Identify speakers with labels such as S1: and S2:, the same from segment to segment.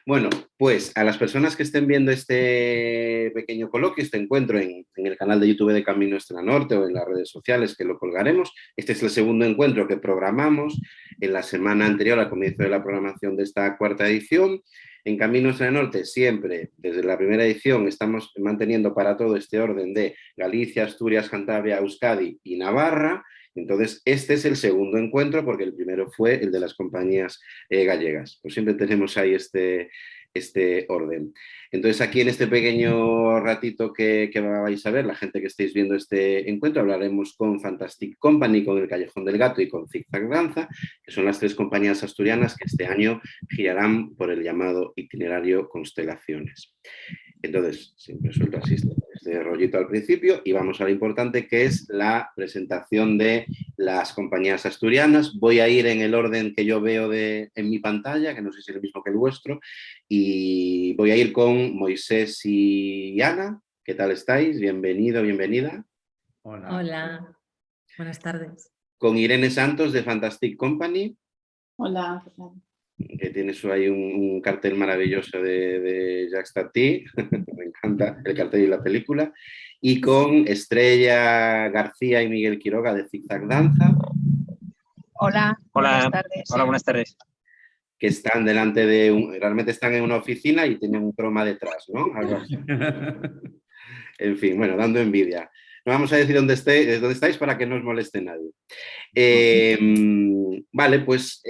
S1: Bueno, pues a las personas que estén viendo este pequeño coloquio, este encuentro en el canal de YouTube de Camino Extra Norte o en las redes sociales que lo colgaremos, este es el segundo encuentro que programamos en la semana anterior al comienzo de la programación de esta cuarta edición. En Camino Extra Norte siempre, desde la primera edición, estamos manteniendo para todo este orden de Galicia, Asturias, Cantabria, Euskadi y Navarra. Entonces, este es el segundo encuentro porque el primero fue el de las compañías gallegas. Pues siempre tenemos ahí este orden. Entonces, aquí en este pequeño ratito que vais a ver, la gente que estéis viendo este encuentro, hablaremos con Fantastic Company, con El Callejón del Gato y con Zigzag Danza, que son las tres compañías asturianas que este año girarán por el llamado itinerario Constelaciones. Entonces, siempre suelto así este rollito al principio y vamos a lo importante que es la presentación de las compañías asturianas. Voy a ir en el orden que yo veo en mi pantalla, que no sé si es el mismo que el vuestro, y voy a ir con Moisés y Ana. ¿Qué tal estáis? Bienvenido, bienvenida.
S2: Hola. Hola, buenas tardes.
S1: Con Irene Santos de Fantastic Company.
S3: Hola.
S1: Que tienes ahí un cartel maravilloso de Jacques Tati, me encanta el cartel y la película, y con Estrella García y Miguel Quiroga de Zigzag Danza.
S4: Hola, buenas tardes.
S5: Hola, buenas tardes.
S1: Que están realmente están en una oficina y tienen un croma detrás, ¿no? Algo así. En fin, bueno, dando envidia. No vamos a decir dónde estáis para que no os moleste nadie. Vale, pues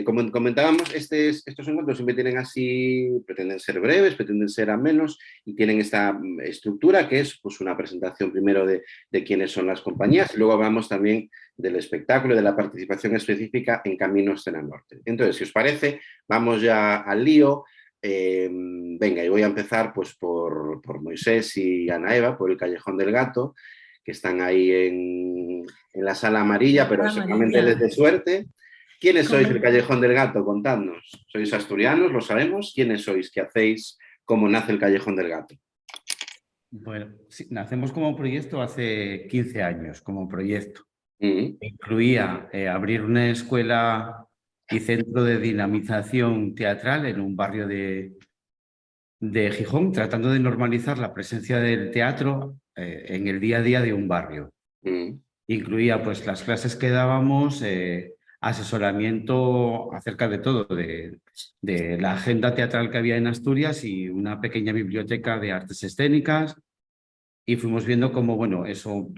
S1: como comentábamos, estos encuentros siempre tienen así, pretenden ser breves, pretenden ser amenos y tienen esta estructura que es pues, una presentación primero de quiénes son las compañías y luego hablamos también del espectáculo y de la participación específica en Camino Escena Norte. Entonces, si os parece, vamos ya al lío. Venga, y voy a empezar pues, por Moisés y Ana Eva, por El Callejón del Gato, que están ahí en la sala amarilla, pero seguramente les de suerte. ¿Quiénes sois del Callejón del Gato? Contadnos. ¿Sois asturianos? ¿Lo sabemos? ¿Quiénes sois? ¿Qué hacéis? ¿Cómo nace el Callejón del Gato?
S2: Bueno, sí, nacemos como proyecto hace 15 años, como proyecto. Incluía abrir una escuela y centro de dinamización teatral en un barrio de Gijón, tratando de normalizar la presencia del teatro en el día a día de un barrio. Incluía pues las clases que dábamos, asesoramiento acerca de todo, de la agenda teatral que había en Asturias y una pequeña biblioteca de artes escénicas. Y fuimos viendo cómo, bueno, eso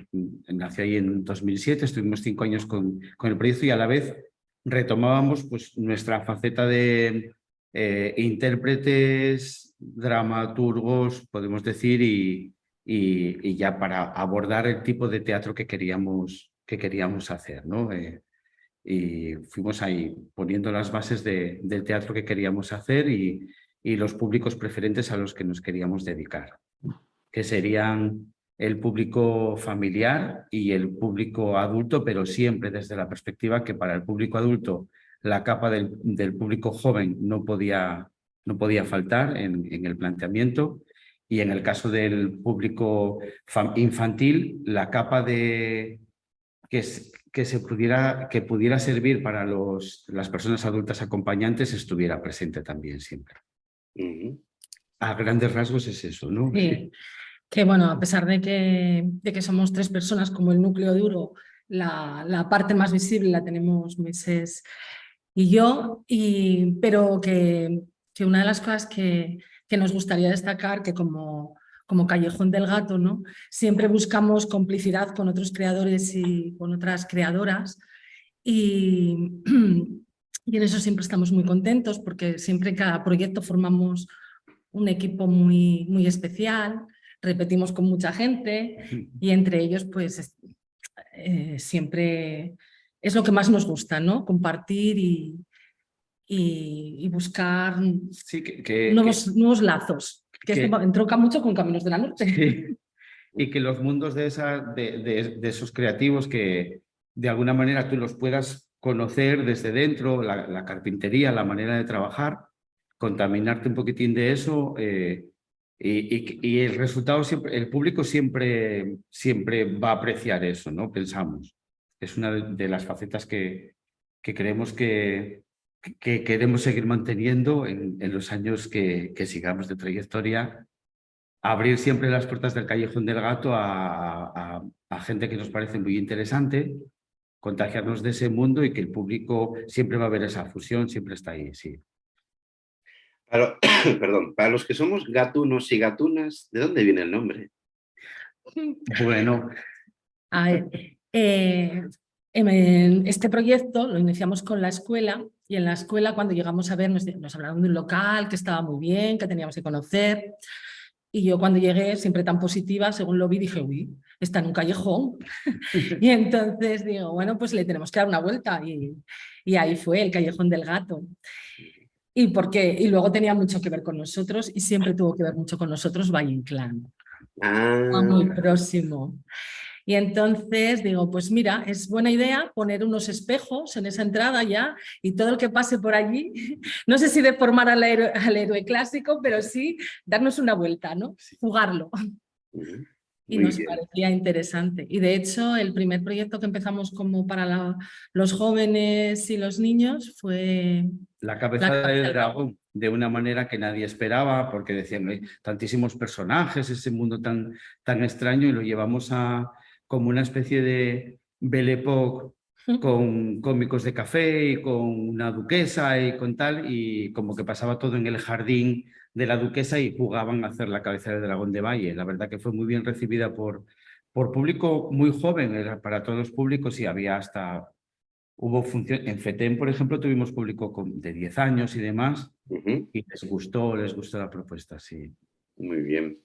S2: nació ahí en 2007, estuvimos 5 años con el proyecto y a la vez retomábamos pues, nuestra faceta de intérpretes, dramaturgos, podemos decir, y ya para abordar el tipo de teatro que queríamos hacer, ¿no? Y fuimos ahí poniendo las bases del teatro que queríamos hacer y los públicos preferentes a los que nos queríamos dedicar, que serían el público familiar y el público adulto, pero siempre desde la perspectiva que para el público adulto la capa del público joven no podía faltar en el planteamiento, y en el caso del público infantil la capa que pudiera servir para las personas adultas acompañantes estuviera presente también siempre. A grandes rasgos es eso, ¿no?
S3: Sí. Que bueno, a pesar de que somos 3 personas como el núcleo duro, la parte más visible la tenemos Moisés y yo, pero que una de las cosas que nos gustaría destacar, que como Callejón del Gato, ¿no? Siempre buscamos complicidad con otros creadores y con otras creadoras y en eso siempre estamos muy contentos porque siempre en cada proyecto formamos un equipo muy, muy especial, repetimos con mucha gente y entre ellos pues siempre es lo que más nos gusta, ¿no? Compartir y buscar
S2: sí,
S3: nuevos lazos, que esto entronca mucho con Caminos de la Norte.
S2: Sí. Y que los mundos de esos creativos que de alguna manera tú los puedas conocer desde dentro, la carpintería, la manera de trabajar, contaminarte un poquitín de eso y el resultado siempre, el público siempre va a apreciar eso, ¿no? Pensamos. Es una de las facetas que creemos que que queremos seguir manteniendo en los años que sigamos de trayectoria. Abrir siempre las puertas del Callejón del Gato a gente que nos parece muy interesante, contagiarnos de ese mundo y que el público siempre va a ver esa fusión, siempre está ahí, sí.
S1: Perdón, para los que somos gatunos y gatunas, ¿de dónde viene el nombre?
S2: Bueno,
S3: A ver, este proyecto lo iniciamos con la escuela y en la escuela cuando llegamos a ver nos hablaron de un local que estaba muy bien, que teníamos que conocer y yo cuando llegué, siempre tan positiva, según lo vi dije, uy, está en un callejón y entonces digo, bueno, pues le tenemos que dar una vuelta y ahí fue el Callejón del Gato. Y luego tenía mucho que ver con nosotros y siempre tuvo que ver mucho con nosotros Valle Inclán, muy próximo. Y entonces digo, pues mira, es buena idea poner unos espejos en esa entrada ya y todo el que pase por allí, no sé si deformar al héroe clásico, pero sí darnos una vuelta, ¿no? Jugarlo. Y
S1: Muy
S3: nos
S1: bien.
S3: parecía interesante. Y de hecho, el primer proyecto que empezamos como para los jóvenes y los niños fue
S2: la cabeza del dragón, de una manera que nadie esperaba, porque decían, hay tantísimos personajes, ese mundo tan extraño, y lo llevamos a como una especie de Belle Époque con cómicos de café y con una duquesa y con tal, y como que pasaba todo en el jardín de la duquesa y jugaban a hacer la cabeza del dragón de Valle. La verdad que fue muy bien recibida por público muy joven, era para todos los públicos y había hasta... Hubo función, en FETEM, por ejemplo, tuvimos público de 10 años y demás, y les gustó la propuesta, sí.
S1: Muy bien.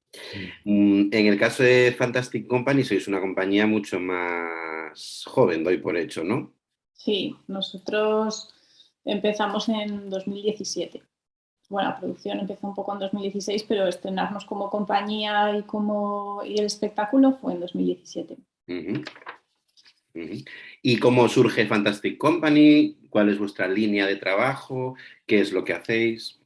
S1: En el caso de Fantastic Company, sois una compañía mucho más joven, doy por hecho, ¿no?
S4: Sí, nosotros empezamos en 2017. Bueno, la producción empezó un poco en 2016, pero estrenarnos como compañía y el espectáculo fue en 2017.
S1: ¿Y cómo surge Fantastic Company? ¿Cuál es vuestra línea de trabajo? ¿Qué es lo que hacéis?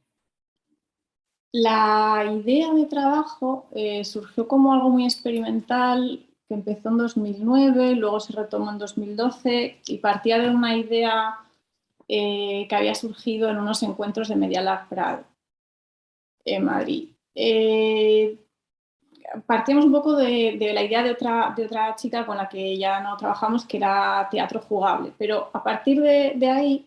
S4: La idea de trabajo surgió como algo muy experimental, que empezó en 2009, luego se retomó en 2012 y partía de una idea que había surgido en unos encuentros de Media Lab Prado en Madrid. Partíamos un poco de la idea de otra chica con la que ya no trabajamos, que era teatro jugable, pero a partir de ahí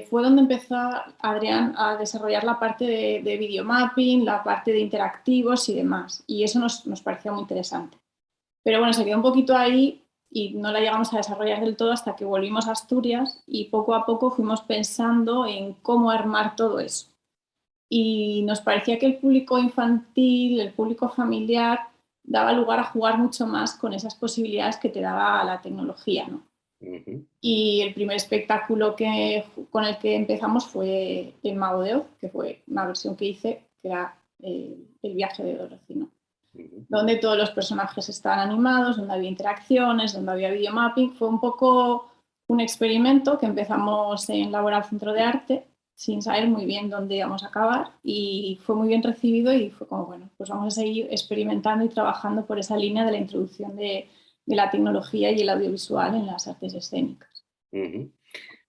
S4: fue donde empezó Adrián a desarrollar la parte de videomapping, la parte de interactivos y demás, y eso nos pareció muy interesante. Pero bueno, se quedó un poquito ahí y no la llegamos a desarrollar del todo hasta que volvimos a Asturias y poco a poco fuimos pensando en cómo armar todo eso. Y nos parecía que el público infantil, el público familiar, daba lugar a jugar mucho más con esas posibilidades que te daba la tecnología, ¿no? Y el primer espectáculo con el que empezamos fue El Mago de Oz, que fue una versión que hice, que era El viaje de Dorothy, ¿no? Donde todos los personajes estaban animados, donde había interacciones, donde había videomapping. Fue un poco un experimento que empezamos en Laboral Centro de Arte sin saber muy bien dónde íbamos a acabar y fue muy bien recibido y fue como, bueno, pues vamos a seguir experimentando y trabajando por esa línea de la introducción de la tecnología y el audiovisual en las artes escénicas.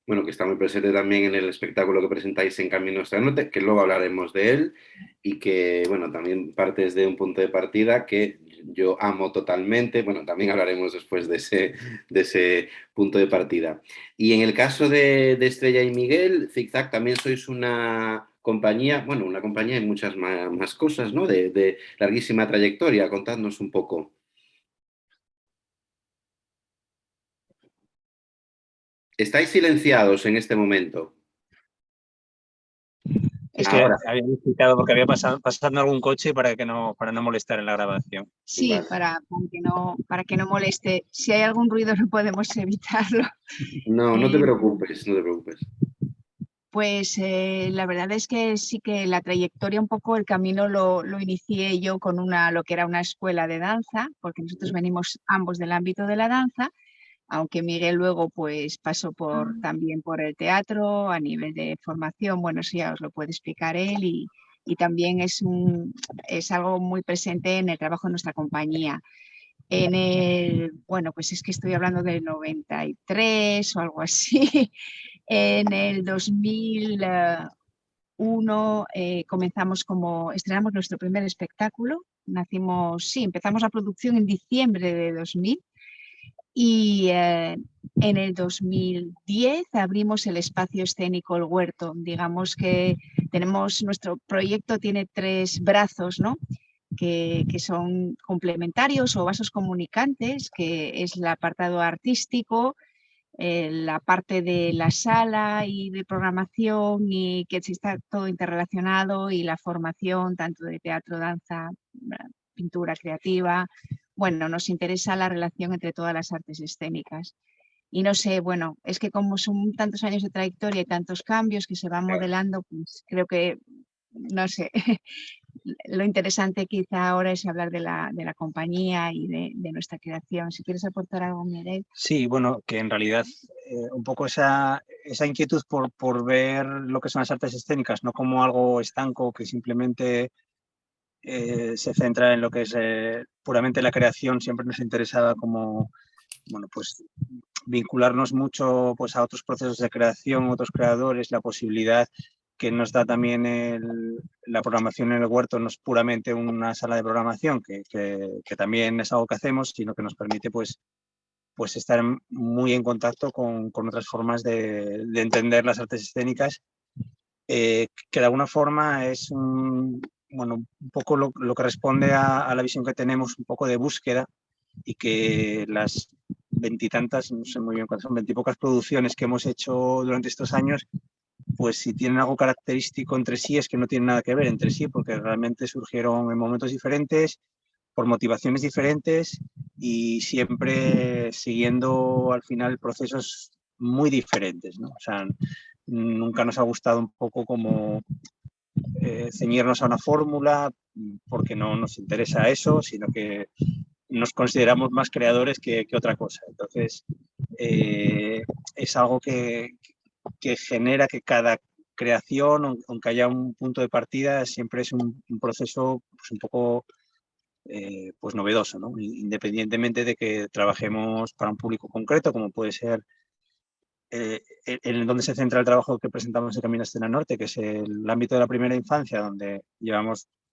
S1: Bueno, que está muy presente también en el espectáculo que presentáis en Camino Nuestra Norte, que luego hablaremos de él y que, bueno, también partes de un punto de partida que yo amo totalmente. Bueno, también hablaremos después de ese punto de partida. Y en el caso de Estrella y Miguel, Zigzag, también sois una compañía, bueno, una compañía y muchas más cosas, ¿no? De larguísima trayectoria. Contadnos un poco. Estáis silenciados en este momento.
S5: Es que había explicado porque había pasando algún coche para no molestar en la grabación.
S4: Sí, vale. para que no moleste. Si hay algún ruido no podemos evitarlo.
S1: No te preocupes, no te preocupes.
S4: Pues la verdad es que sí que la trayectoria, un poco el camino lo inicié yo con lo que era una escuela de danza, porque nosotros venimos ambos del ámbito de la danza, aunque Miguel luego pues pasó también por el teatro a nivel de formación, bueno, eso ya os lo puede explicar él y también es algo muy presente en el trabajo de nuestra compañía. Bueno, pues es que estoy hablando del 93 o algo así.
S6: En el 2001 estrenamos nuestro primer espectáculo. Empezamos la producción en diciembre de 2000 y en el 2010 abrimos el espacio escénico El Huerto. Digamos que nuestro proyecto tiene 3 brazos, ¿no? Que son complementarios o vasos comunicantes, que es el apartado artístico, la parte de la sala y de programación, y que está todo interrelacionado, y la formación tanto de teatro, danza, pintura creativa. Bueno, nos interesa la relación entre todas las artes escénicas. Y no sé, bueno, es que como son tantos años de trayectoria y tantos cambios que se van modelando, pues creo que, no sé, lo interesante quizá ahora es hablar de la compañía y de nuestra creación. Si quieres aportar algo, Mireille.
S5: Sí, bueno, que en realidad un poco esa inquietud por ver lo que son las artes escénicas, no como algo estanco que simplemente se centra en lo que es puramente la creación, siempre nos interesaba como, bueno, pues vincularnos mucho pues a otros procesos de creación, otros creadores, la posibilidad que nos da también la programación en El Huerto. No es puramente una sala de programación, que también es algo que hacemos, sino que nos permite pues estar muy en contacto con otras formas de entender las artes escénicas, que de alguna forma es un poco lo que responde a la visión que tenemos, un poco de búsqueda, y que las veintitantas, no sé muy bien cuántas son, 20 y pocas producciones que hemos hecho durante estos años, pues si tienen algo característico entre sí, es que no tienen nada que ver entre sí, porque realmente surgieron en momentos diferentes, por motivaciones diferentes, y siempre siguiendo al final procesos muy diferentes, ¿no? O sea, nunca nos ha gustado un poco como ceñirnos a una fórmula, porque no nos interesa eso, sino que nos consideramos más creadores que otra cosa. Entonces, es algo que genera que cada creación, aunque haya un punto de partida, siempre es un proceso pues un poco pues novedoso, ¿no? Independientemente de que trabajemos para un público concreto, como puede ser en donde se centra el trabajo que presentamos en Camino a Escena Norte, que es el ámbito de la primera infancia, donde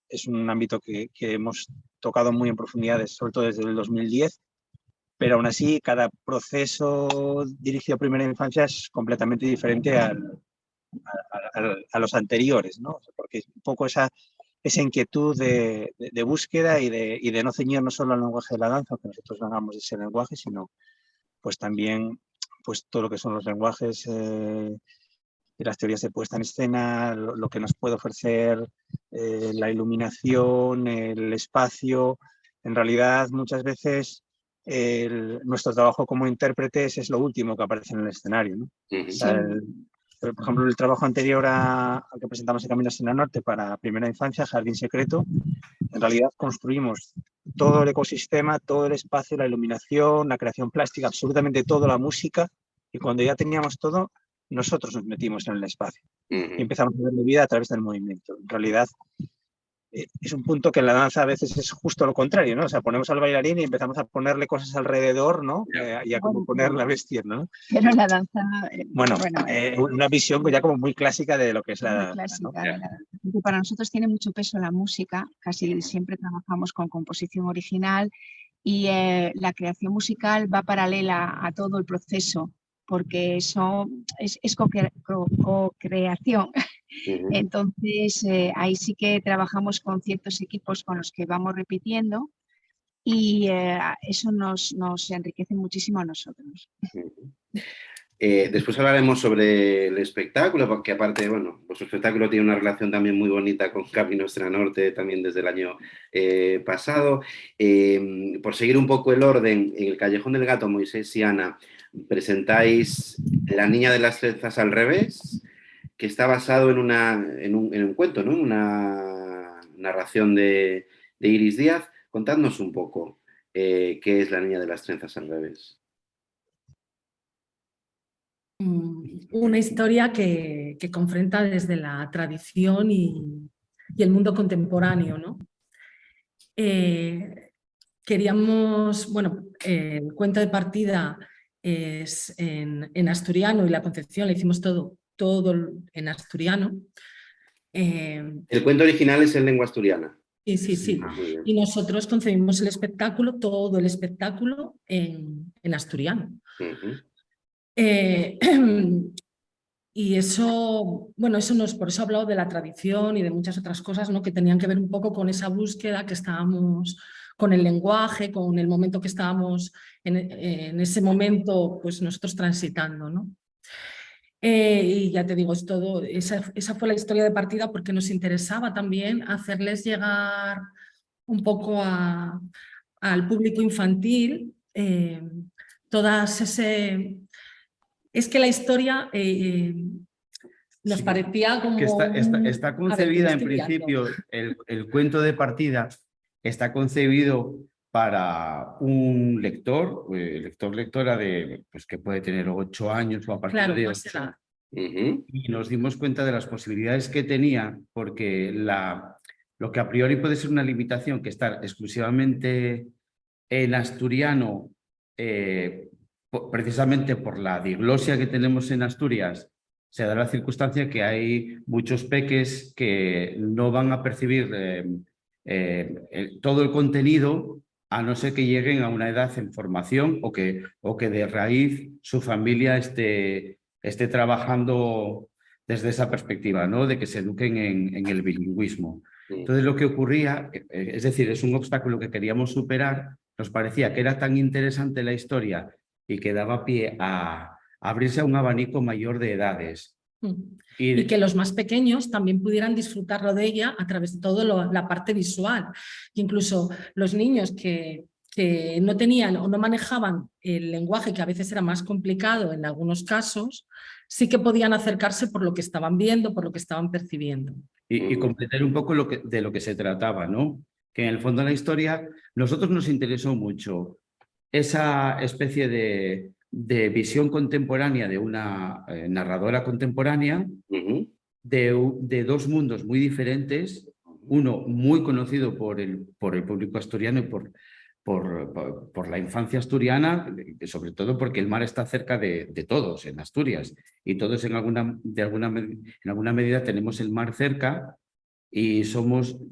S5: es un ámbito que hemos tocado muy en profundidad, sobre todo desde el 2010, pero aún así cada proceso dirigido a primera infancia es completamente diferente a los anteriores, ¿no? Porque es un poco esa inquietud de búsqueda y de no ceñirnos solo al lenguaje de la danza, que nosotros no hagamos ese lenguaje, sino pues también pues todo lo que son los lenguajes y las teorías de puesta en escena, lo que nos puede ofrecer la iluminación, el espacio. En realidad, muchas veces nuestro trabajo como intérpretes es lo último que aparece en el escenario, ¿no? O sea, por ejemplo, el trabajo anterior al que presentamos en Camino a Escena Norte para primera infancia, Jardín Secreto, en realidad construimos todo el ecosistema, todo el espacio, la iluminación, la creación plástica, absolutamente todo, la música, y cuando ya teníamos todo, nosotros nos metimos en el espacio y empezamos a darle vida a través del movimiento. En realidad, es un punto que en la danza a veces es justo lo contrario, ¿no? O sea, ponemos al bailarín y empezamos a ponerle cosas alrededor, ¿no? Y a como ponerla a vestir, ¿no?
S6: Pero la danza...
S5: una visión ya como muy clásica de lo que es la danza, ¿no?
S6: Para nosotros tiene mucho peso la música, casi siempre trabajamos con composición original, y la creación musical va paralela a todo el proceso, porque eso es co-creación. Entonces, ahí sí que trabajamos con ciertos equipos con los que vamos repitiendo, y eso nos enriquece muchísimo a nosotros.
S1: Después hablaremos sobre el espectáculo, porque aparte, bueno, vuestro espectáculo tiene una relación también muy bonita con Camino a Escena Norte, también desde el año pasado. Por seguir un poco el orden, en el Callejón del Gato, Moisés y Ana, presentáis La niña de las trenzas al revés, que está basado en un cuento, ¿no? En una narración de Iris Díaz. Contadnos un poco qué es La niña de las trenzas al revés.
S3: Una historia que confronta desde la tradición y el mundo contemporáneo, ¿no? Queríamos, bueno, el cuento de partida es en asturiano y la concepción la hicimos todo en asturiano.
S1: El cuento original es en lengua asturiana.
S3: Sí.
S1: Ah, muy bien.
S3: Y nosotros concebimos el espectáculo, todo el espectáculo en asturiano.
S1: Ujú.
S3: Y eso, bueno, por eso he hablado de la tradición y de muchas otras cosas, ¿no? Que tenían que ver un poco con esa búsqueda que estábamos, con el lenguaje, con el momento que estábamos en ese momento, pues nosotros transitando, ¿no? Y ya te digo, es todo, esa fue la historia de partida porque nos interesaba también hacerles llegar un poco al público infantil todas ese... Es que la historia nos
S2: Sí,
S3: parecía como...
S2: que está
S3: A ver,
S2: concebida, en
S3: estoy liando.
S2: principio, el cuento de partida está concebido para un lector, lectora de, pues, que puede tener 8 años o a partir
S3: Claro,
S2: de
S3: más
S2: 8.
S3: edad.
S1: Ujú.
S2: Y nos dimos cuenta de las posibilidades que tenía, porque lo que a priori puede ser una limitación, que estar exclusivamente en asturiano, precisamente por la diglosia que tenemos en Asturias, se da la circunstancia que hay muchos peques que no van a percibir todo el contenido, a no ser que lleguen a una edad en formación o que de raíz su familia esté trabajando desde esa perspectiva, ¿no? De que se eduquen en el bilingüismo. Entonces lo que ocurría, es decir, es un obstáculo que queríamos superar. Nos parecía que era tan interesante la historia y que daba pie a abrirse a un abanico mayor de edades.
S3: Y que los más pequeños también pudieran disfrutarlo de ella a través de toda la parte visual. Incluso los niños que no tenían o no manejaban el lenguaje, que a veces era más complicado en algunos casos, sí que podían acercarse por lo que estaban viendo, por lo que estaban percibiendo.
S2: Y comprender un poco de lo que se trataba, ¿no? Que en el fondo de la historia, nosotros nos interesó mucho esa especie de visión contemporánea de una narradora contemporánea,
S1: Ujú.
S2: de dos mundos muy diferentes, uno muy conocido por el público asturiano y por la infancia asturiana, sobre todo porque el mar está cerca de todos en Asturias, y todos en alguna medida tenemos el mar cerca, y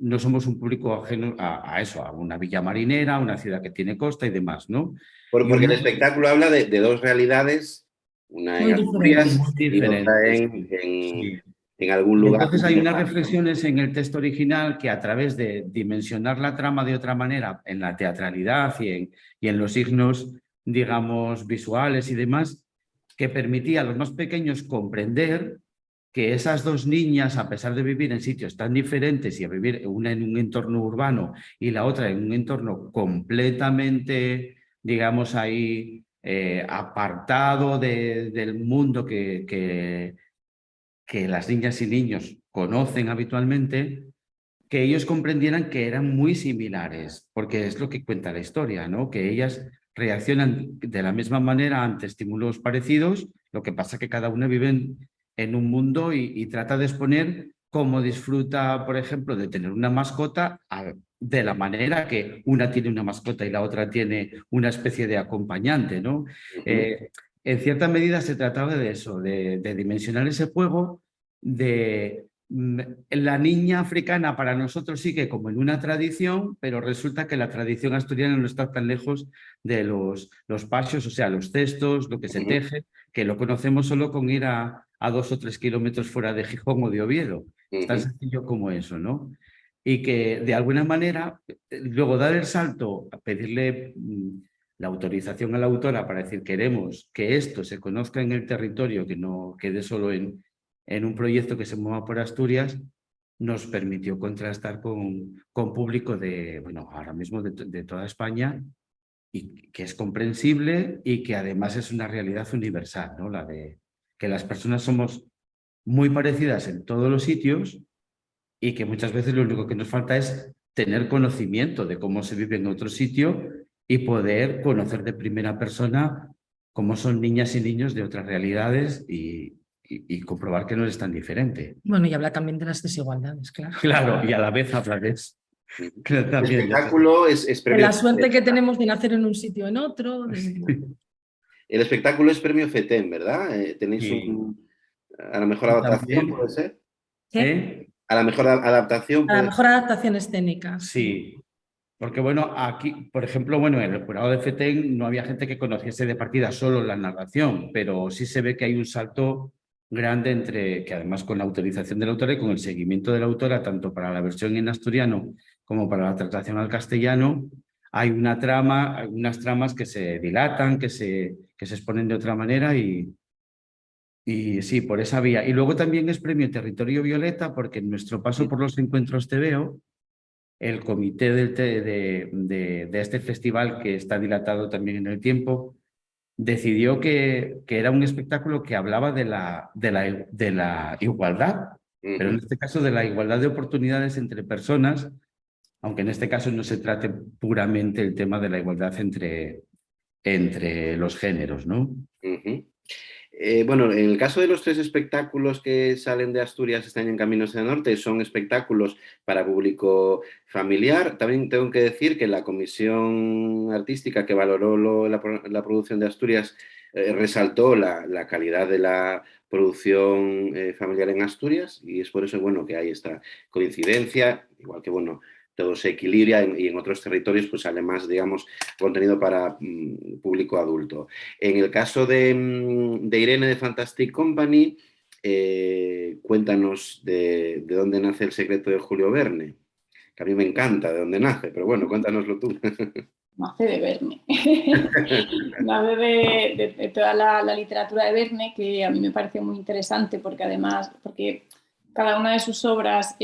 S2: no somos un público ajeno a eso, a una villa marinera, a una ciudad que tiene costa y demás, ¿no?
S1: Porque el espectáculo habla de dos realidades, una en
S3: Muy
S1: Asturias
S2: muy
S1: y otra
S2: diferentes. Sí.
S1: en algún
S2: Y
S1: lugar.
S2: entonces hay unas reflexiones en el texto original que, a través de dimensionar la trama de otra manera, en la teatralidad y en los signos, digamos, visuales y demás, que permitía a los más pequeños comprender que esas dos niñas, a pesar de vivir en sitios tan diferentes y a vivir una en un entorno urbano y la otra en un entorno completamente, digamos, ahí apartado del mundo que las niñas y niños conocen habitualmente, que ellos comprendieran que eran muy similares, porque es lo que cuenta la historia, ¿no? Que ellas reaccionan de la misma manera ante estímulos parecidos, lo que pasa que cada una vive en un mundo y trata de exponer cómo disfruta, por ejemplo, de tener una mascota, de la manera que una tiene una mascota y la otra tiene una especie de acompañante, ¿no? En cierta medida se trataba de eso, de dimensionar ese juego, de la niña africana para nosotros sigue como en una tradición, pero resulta que la tradición asturiana no está tan lejos de los pasios, o sea, los cestos, lo que se teje, que lo conocemos solo con ir a 2 o 3 kilómetros fuera de Gijón o de Oviedo. Es tan sencillo como eso, ¿no? Y que de alguna manera, luego dar el salto, a pedirle la autorización a la autora para decir queremos que esto se conozca en el territorio, que no quede solo en un proyecto que se mueva por Asturias, nos permitió contrastar con público de, bueno, ahora mismo de toda España, y que es comprensible y que además es una realidad universal, ¿no? La de que las personas somos muy parecidas en todos los sitios y que muchas veces lo único que nos falta es tener conocimiento de cómo se vive en otro sitio y poder conocer de primera persona cómo son niñas y niños de otras realidades y comprobar que no es tan diferente.
S3: Bueno, y habla también de las desigualdades, claro.
S2: Claro, y a la vez habla de eso.
S1: El espectáculo es
S3: De la suerte que tenemos de nacer en un sitio o en otro.
S1: El espectáculo es premio FETEM, ¿verdad? Tenéis
S2: Sí.
S1: a la mejor
S2: Y
S1: adaptación,
S2: también,
S1: ¿puede ser?
S3: ¿Qué?
S1: A la mejor adaptación
S3: A la
S1: puede
S3: mejor adaptación escénica.
S2: sí. Porque bueno, aquí, por ejemplo, bueno, en el jurado de FETEN no había gente que conociese de partida solo la narración, pero sí se ve que hay un salto grande entre, que además con la autorización del autor y con el seguimiento de la autora, tanto para la versión en asturiano como para la traslación al castellano, hay una trama, hay unas tramas que se dilatan, que se exponen de otra manera y sí, por esa vía. Y luego también es premio Territorio Violeta, porque en nuestro paso por los encuentros TVO, el comité de este festival, que está dilatado también en el tiempo, decidió que era un espectáculo que hablaba de la igualdad, pero en
S1: ser.
S2: este caso de la igualdad de oportunidades entre personas, aunque en este caso no se trate puramente el tema de la igualdad entre los géneros, ¿no?
S1: Ujú. Bueno, en el caso de los 3 espectáculos que salen de Asturias este año en Caminos del Norte, son espectáculos para público familiar. También tengo que decir que la comisión artística que valoró la producción de Asturias resaltó la calidad de la producción familiar en Asturias y es por eso, bueno, que hay esta coincidencia, igual que, bueno, todo se equilibra y en otros territorios pues sale más, digamos, contenido para público adulto. En el caso de Irene de Fantastic Company, cuéntanos de dónde nace el secreto de Julio Verne, que a mí me encanta de dónde nace, pero bueno, cuéntanoslo tú.
S4: Nace de Verne. Nace de toda la literatura de Verne, que a mí me parece muy interesante porque además, porque cada una de sus obras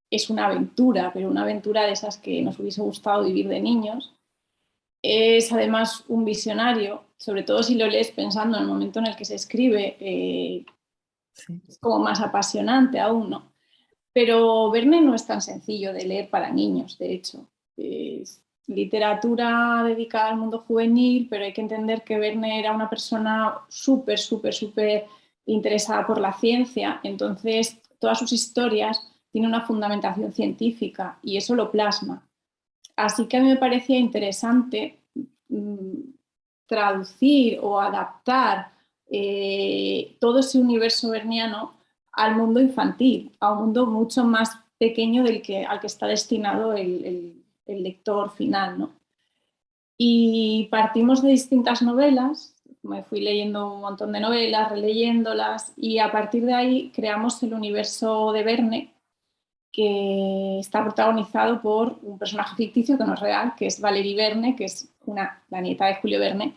S4: es una aventura, pero una aventura de esas que nos hubiese gustado vivir de niños. Es además un visionario, sobre todo si lo lees pensando en el momento en el que se escribe,
S3: Sí.
S4: es como más apasionante aún, ¿no? Pero Verne no es tan sencillo de leer para niños, de hecho. Es literatura dedicada al mundo juvenil, pero hay que entender que Verne era una persona súper, súper, súper interesada por la ciencia, entonces todas sus historias tienen una fundamentación científica y eso lo plasma. Así que a mí me parecía interesante traducir o adaptar todo ese universo verniano al mundo infantil, a un mundo mucho más pequeño al que está destinado el lector final, ¿no? Y partimos de distintas novelas, me fui leyendo un montón de novelas, releyéndolas, y a partir de ahí creamos el universo de Verne, que está protagonizado por un personaje ficticio que no es real, que es Valerie Verne, que es la nieta de Julio Verne,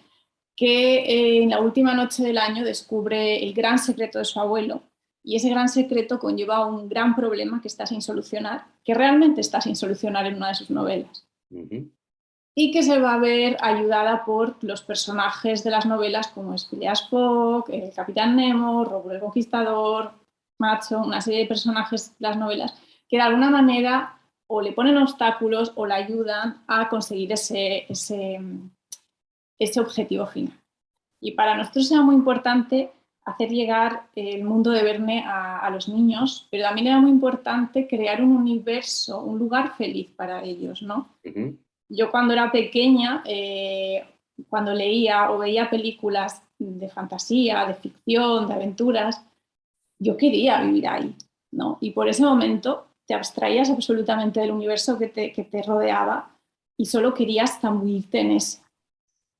S4: que en la última noche del año descubre el gran secreto de su abuelo, y ese gran secreto conlleva un gran problema que está sin solucionar, que realmente está sin solucionar en una de sus novelas.
S1: Uh-huh.
S4: Y que se va a ver ayudada por los personajes de las novelas como es Phileas Fogg, el Capitán Nemo, Robo el Conquistador, Macho, una serie de personajes de las novelas que de alguna manera o le ponen obstáculos o la ayudan a conseguir ese objetivo final. Y para nosotros era muy importante hacer llegar el mundo de Verne a los niños, pero también era muy importante crear un universo, un lugar feliz para ellos, ¿no?
S1: Uh-huh.
S4: Yo cuando era pequeña, cuando leía o veía películas de fantasía, de ficción, de aventuras, yo quería vivir ahí, ¿no? Y por ese momento te abstraías absolutamente del universo que te rodeaba y solo querías zambullirte en ese.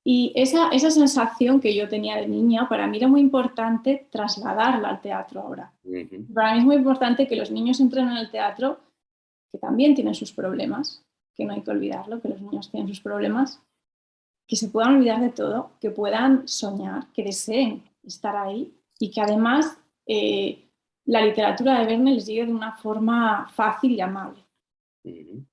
S4: Y esa sensación que yo tenía de niña, para mí era muy importante trasladarla al teatro ahora.
S1: Uh-huh.
S4: Para mí es muy importante que los niños entren en el teatro, que también tienen sus problemas, que no hay que olvidarlo, que los niños tienen sus problemas, que se puedan olvidar de todo, que puedan soñar, que deseen estar ahí y que además la literatura de Verne les llegue de una forma fácil y amable.
S1: Uh-huh.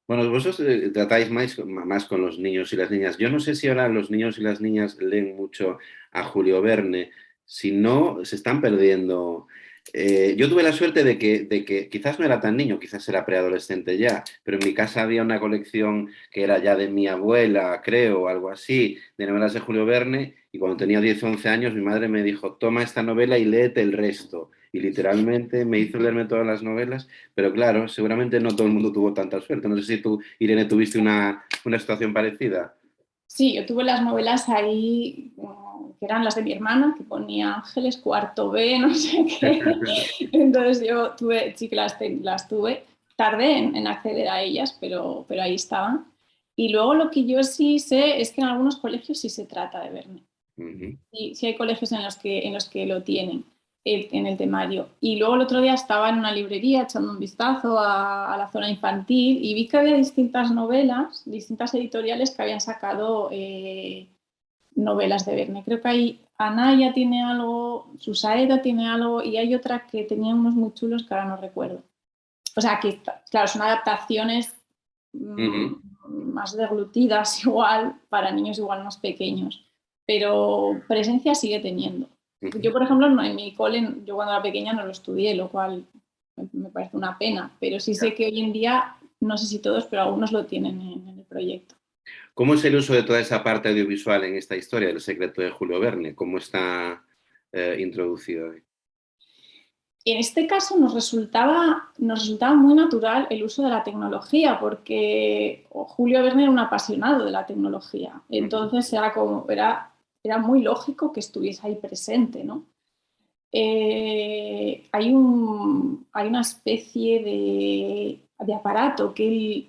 S1: Bueno, vosotros tratáis más con los niños y las niñas. Yo no sé si ahora los niños y las niñas leen mucho a Julio Verne, si no, se están perdiendo. Yo tuve la suerte de que quizás no era tan niño, quizás era preadolescente ya, pero en mi casa había una colección que era ya de mi abuela, creo, o algo así, de novelas de Julio Verne, y cuando tenía 10 o 11 años mi madre me dijo, toma esta novela y léete el resto. Y literalmente me hizo leerme todas las novelas, pero claro, seguramente no todo el mundo tuvo tanta suerte. No sé si tú, Irene, tuviste una situación parecida.
S4: Sí, yo tuve las novelas ahí, que eran las de mi hermana, que ponía Ángeles, cuarto B, no sé qué. Entonces yo sí que las tuve. Tardé en acceder a ellas, pero ahí estaban. Y luego lo que yo sí sé es que en algunos colegios sí se trata de Verne. Sí hay colegios en los que lo tienen en el temario. Y luego el otro día estaba en una librería echando un vistazo a la zona infantil y vi que había distintas novelas, distintas editoriales que habían sacado novelas de Verne. Creo que hay Anaya tiene algo, Susaeta tiene algo y hay otra que tenía unos muy chulos que ahora no recuerdo. O sea, que claro, son adaptaciones más deglutidas igual para niños igual más pequeños, pero presencia sigue teniendo. Yo, por ejemplo, en mi cole, yo cuando era pequeña no lo estudié, lo cual me parece una pena, pero sí sé que hoy en día, no sé si todos, pero algunos lo tienen en el proyecto.
S1: ¿Cómo es el uso de toda esa parte audiovisual en esta historia del secreto de Julio Verne? ¿Cómo está introducido?
S4: En este caso nos resultaba muy natural el uso de la tecnología, porque Julio Verne era un apasionado de la tecnología. Entonces era muy lógico que estuviese ahí presente, ¿no? Hay una especie de aparato que él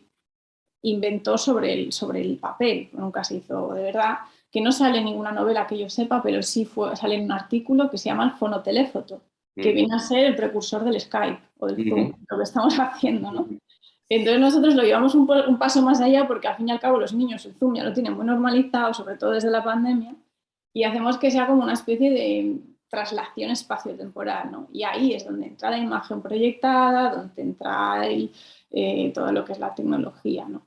S4: inventó sobre el papel, nunca se hizo de verdad, que no sale en ninguna novela que yo sepa, pero sí sale en un artículo que se llama el fonoteléfoto, que viene a ser el precursor del Skype o del Zoom, lo que estamos haciendo, ¿no? Entonces nosotros lo llevamos un paso más allá porque al fin y al cabo los niños el Zoom ya lo tienen muy normalizado, sobre todo desde la pandemia, y hacemos que sea como una especie de traslación espacio-temporal, ¿no? Y ahí es donde entra la imagen proyectada, donde entra todo lo que es la tecnología, ¿no?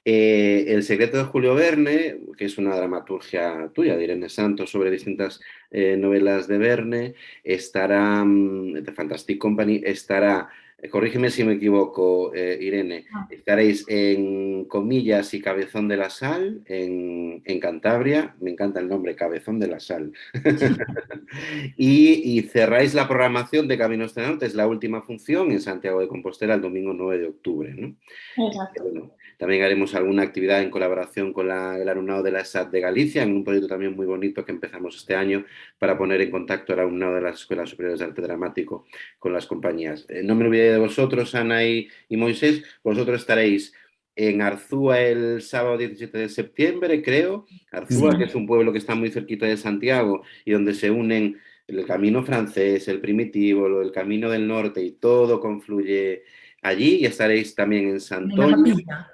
S1: El secreto de Julio Verne, que es una dramaturgia tuya, de Irene Santos, sobre distintas novelas de Verne, estará, de Fantastic Company, estará, corrígeme si me equivoco, Irene, estaréis en Comillas y Cabezón de la Sal, en Cantabria, me encanta el nombre, Cabezón de la Sal, y cerráis la programación de Caminos de Norte, es la última función, en Santiago de Compostela el domingo 9 de octubre, ¿no?
S4: Exacto.
S1: Bueno, también haremos alguna actividad en colaboración con el alumnado de la ESAT de Galicia, en un proyecto también muy bonito que empezamos este año para poner en contacto al alumnado de las Escuelas Superiores de Arte Dramático con las compañías. No me olvidé de vosotros, Ana y Moisés, vosotros estaréis en Arzúa el sábado 17 de septiembre, creo. Arzúa, que es un pueblo que está muy cerquita de Santiago y donde se unen el camino francés, el primitivo, el camino del norte y todo confluye allí, y estaréis también en Santoña.
S3: En una capilla.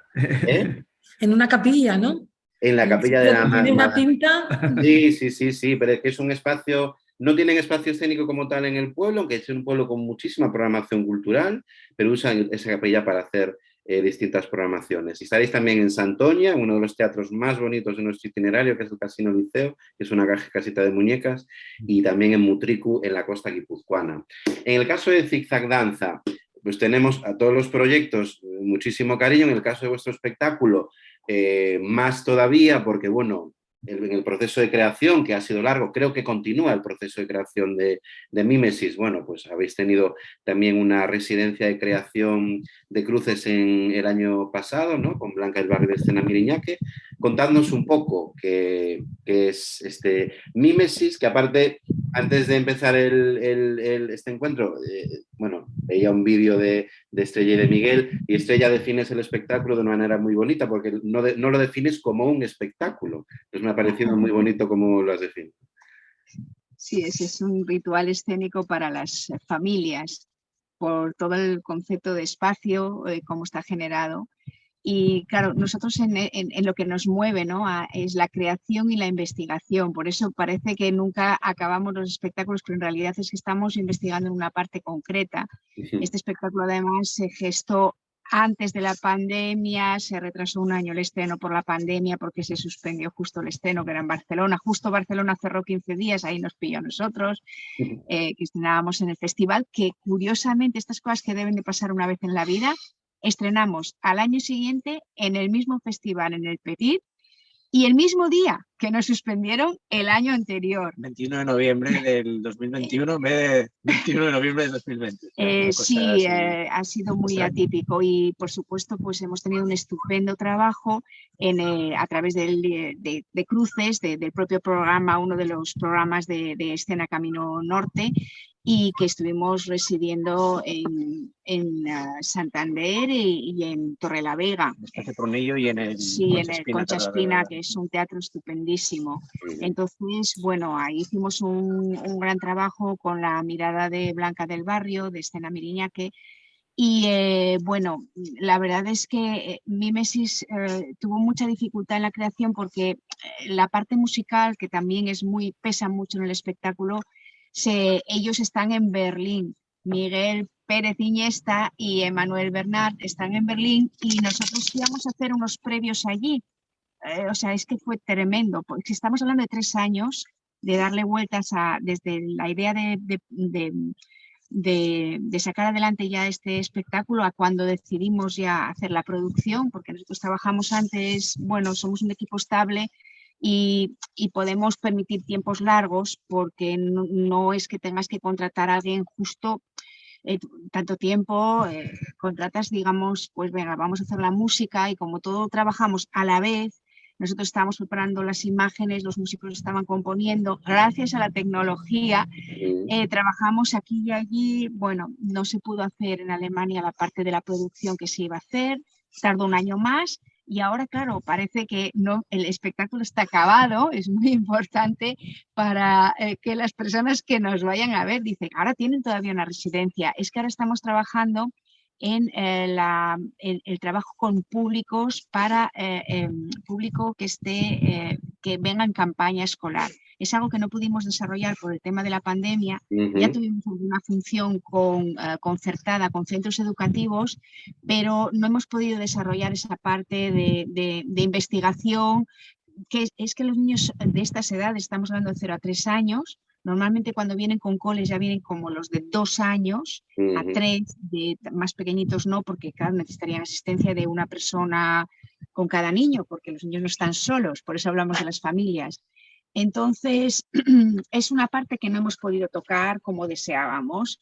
S3: En una capilla, ¿no?
S1: En la capilla de la
S3: Tiene una pinta.
S1: Sí, pero es que es un espacio, no tienen espacio escénico como tal en el pueblo, aunque es un pueblo con muchísima programación cultural, pero usan esa capilla para hacer distintas programaciones. Y estaréis también en Santoña, uno de los teatros más bonitos de nuestro itinerario, que es el Casino Liceo, que es una casita de muñecas, y también en Mutriku, en la costa guipuzcoana. En el caso de Zigzag Danza, pues tenemos a todos los proyectos muchísimo cariño. En el caso de vuestro espectáculo, más todavía, porque bueno, en el proceso de creación, que ha sido largo, creo que continúa el proceso de creación de Mímesis. Bueno, pues habéis tenido también una residencia de creación de cruces en el año pasado, ¿no? Con Blanca del Barrio de Escena Miriñaque. Contadnos un poco qué es este Mímesis, que aparte, antes de empezar este encuentro, bueno, veía un vídeo de Estrella y de Miguel, y Estrella defines el espectáculo de una manera muy bonita, porque no lo defines como un espectáculo. Entonces me ha parecido muy bonito cómo lo has definido.
S6: Sí, ese es un ritual escénico para las familias, por todo el concepto de espacio, cómo está generado. Y claro, nosotros en lo que nos mueve, ¿no? Es la creación y la investigación. Por eso parece que nunca acabamos los espectáculos, pero en realidad es que estamos investigando en una parte concreta. Este espectáculo además se gestó antes de la pandemia, se retrasó un año el estreno por la pandemia porque se suspendió justo el estreno que era en Barcelona. Justo Barcelona cerró 15 días, ahí nos pilló a nosotros, que estrenábamos en el festival, que curiosamente estas cosas que deben de pasar una vez en la vida, estrenamos al año siguiente en el mismo festival, en el Petit, y el mismo día que nos suspendieron el año anterior.
S5: 21 de noviembre del 2021 en vez de 21 de noviembre del 2020.
S6: Sí, ha sido muy atípico y por supuesto pues hemos tenido un estupendo trabajo a través de cruces del propio programa, uno de los programas de Escena Camino Norte, y que estuvimos residiendo en Santander y en Torrelavega.
S5: En Espacio Prunillo y en el
S6: Concha Espina, que es un teatro estupendísimo. Entonces, bueno, ahí hicimos un gran trabajo con la mirada de Blanca del Barrio, de Escena Miriñaque. Y bueno, la verdad es que Mimesis tuvo mucha dificultad en la creación porque la parte musical, que también pesa mucho en el espectáculo, ellos están en Berlín. Miguel Pérez Iniesta y Emanuel Bernard están en Berlín y nosotros íbamos a hacer unos previos allí. O sea, es que fue tremendo, porque estamos hablando de 3 años de darle vueltas desde la idea de sacar adelante ya este espectáculo a cuando decidimos ya hacer la producción, porque nosotros trabajamos antes, bueno, somos un equipo estable y podemos permitir tiempos largos porque no es que tengas que contratar a alguien justo tanto tiempo, contratas, digamos, pues venga, vamos a hacer la música y como todo trabajamos a la vez, nosotros estábamos preparando las imágenes, los músicos estaban componiendo, gracias a la tecnología, trabajamos aquí y allí, bueno, no se pudo hacer en Alemania la parte de la producción que se iba a hacer, tardó un año más. Y ahora, claro, parece que no, el espectáculo está acabado, es muy importante para que las personas que nos vayan a ver, dicen, ahora tienen todavía una residencia, es que ahora estamos trabajando en el trabajo con públicos para público que venga en campaña escolar. Es algo que no pudimos desarrollar por el tema de la pandemia. Ya tuvimos una función concertada con centros educativos, pero no hemos podido desarrollar esa parte de investigación, que es que los niños de estas edades, estamos hablando de 0 a 3 años, normalmente cuando vienen con coles ya vienen como los de 2 años a 3, de más pequeñitos no, porque claro, necesitarían asistencia de una persona con cada niño, porque los niños no están solos, por eso hablamos de las familias. Entonces, es una parte que no hemos podido tocar como deseábamos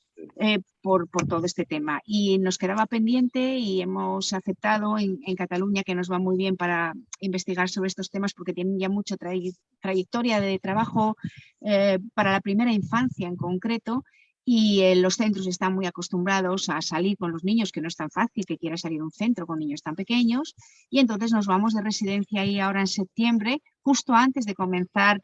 S6: por todo este tema. Y nos quedaba pendiente y hemos aceptado en Cataluña, que nos va muy bien para investigar sobre estos temas porque tienen ya mucha trayectoria de trabajo para la primera infancia en concreto. Y los centros están muy acostumbrados a salir con los niños, que no es tan fácil que quiera salir a un centro con niños tan pequeños. Y entonces nos vamos de residencia ahí ahora en septiembre, justo antes de comenzar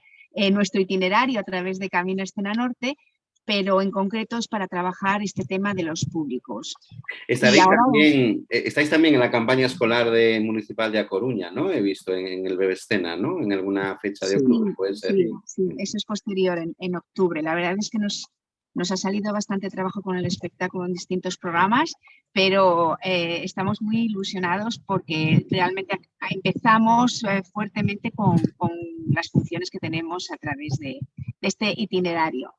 S6: nuestro itinerario a través de Camino Escena Norte, pero en concreto es para trabajar este tema de los públicos.
S1: Estáis también en la campaña escolar municipal de A Coruña, ¿no? He visto en el Bebescena, ¿no? En alguna fecha de octubre, puede ser.
S6: Sí, eso es posterior, en octubre. La verdad es que nos ha salido bastante trabajo con el espectáculo en distintos programas, pero estamos muy ilusionados porque realmente empezamos fuertemente con las funciones que tenemos a través de este itinerario.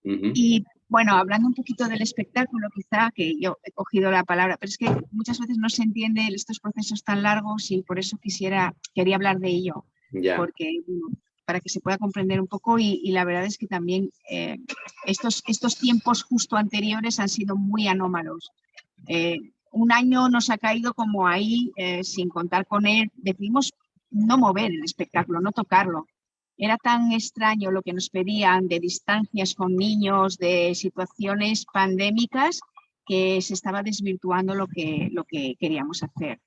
S6: Y bueno, hablando un poquito del espectáculo, quizá, que yo he cogido la palabra, pero es que muchas veces no se entiende estos procesos tan largos y por eso quería hablar de ello, porque para que se pueda comprender un poco y la verdad es que también estos tiempos justo anteriores han sido muy anómalos. Un año nos ha caído como ahí, sin contar con él, decidimos no mover el espectáculo, no tocarlo. Era tan extraño lo que nos pedían de distancias con niños, de situaciones pandémicas, que se estaba desvirtuando lo que queríamos hacer.